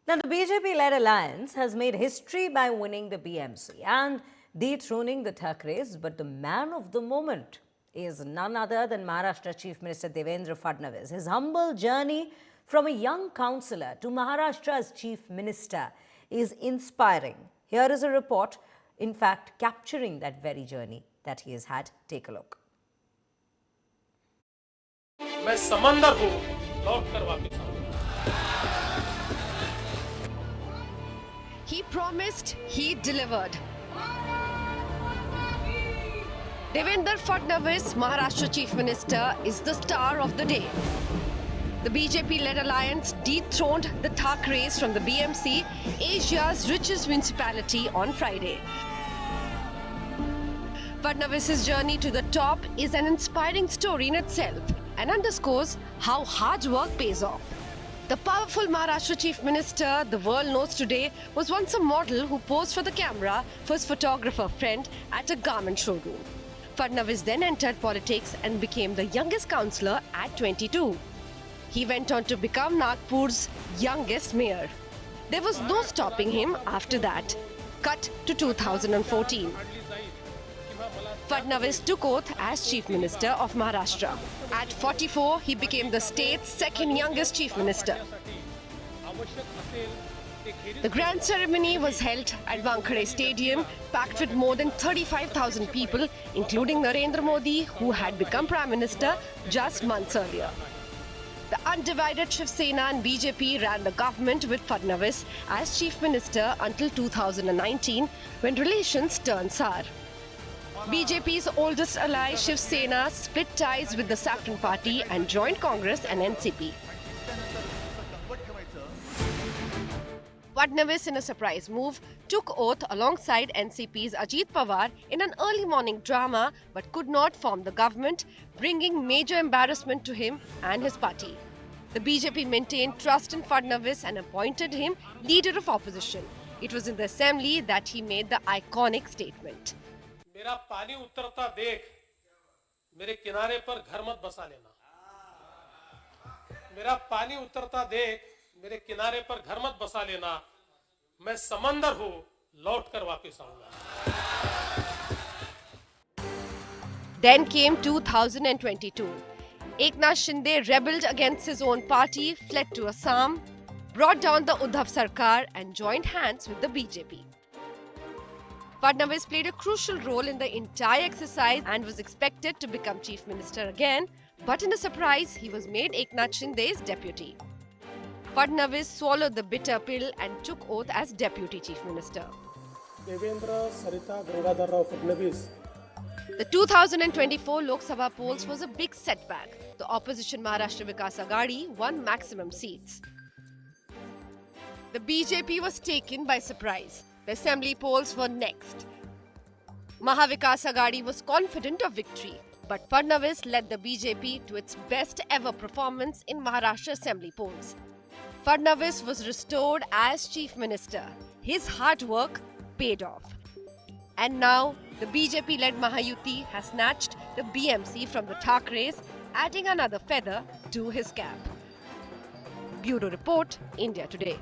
Now, the BJP-led alliance has made history by winning the BMC and dethroning the Thackeray's, but the man of the moment is none other than Maharashtra Chief Minister Devendra Fadnavis. His humble journey from a young councillor to Maharashtra's Chief Minister is inspiring. Here is a report, in fact, capturing that very journey that he has had. Take a look. मैं समंदर हूँ, लौट कर वापस आऊंगा। He promised, he delivered. Devendra Fadnavis, Maharashtra Chief Minister, is the star of the day. The BJP-led alliance dethroned the Thackeray's from the BMC, Asia's richest municipality, on Friday. Fadnavis's journey to the top is an inspiring story in itself and underscores how hard work pays off. The powerful Maharashtra Chief Minister the world knows today was once a model who posed for the camera for his photographer friend at a garment showroom. Fadnavis then entered politics and became the youngest councillor at 22. He went on to become Nagpur's youngest mayor. There was no stopping him after that. Cut to 2014. Fadnavis took oath as Chief Minister of Maharashtra. At 44, he became the state's second youngest Chief Minister. The grand ceremony was held at Wankhede Stadium, packed with more than 35,000 people, including Narendra Modi, who had become Prime Minister just months earlier. The undivided Shiv Sena and BJP ran the government with Fadnavis as Chief Minister until 2019, when relations turned sour. BJP's oldest ally, Shiv Sena, split ties with the Saffron Party and joined Congress and NCP. Fadnavis, in a surprise move, took oath alongside NCP's Ajit Pawar in an early morning drama, but could not form the government, bringing major embarrassment to him and his party. The BJP maintained trust in Fadnavis and appointed him leader of opposition. It was in the assembly that he made the iconic statement. मेरा पानी उतरता देख मेरे किनारे पर घर मत बसा लेना। मेरा पानी उतरता देख मेरे किनारे पर घर मत बसा लेना। मैं समंदर हूँ, लौट कर वापस आऊंगा। Then came 2022. Eknath Shinde rebelled against his own party, fled to Assam, brought down the Uddhav Sarkar and joined hands with the BJP. Fadnavis played a crucial role in the entire exercise and was expected to become Chief Minister again, but in a surprise, he was made Eknath Shinde's deputy. Fadnavis swallowed the bitter pill and took oath as Deputy Chief Minister. Devendra Sarita Gangadhar Rao Fadnavis The 2024 Lok Sabha polls was a big setback. The opposition Maharashtra Vikas Aghadi won maximum seats. The BJP was taken by surprise. The assembly polls were next. Mahavikas Aghadi was confident of victory, but Fadnavis led the BJP to its best ever performance in Maharashtra assembly polls. Fadnavis was restored as Chief Minister. His hard work paid off. And now, the BJP-led Mahayuti has snatched the BMC from the Thackeray's, adding another feather to his cap. Bureau Report, India Today.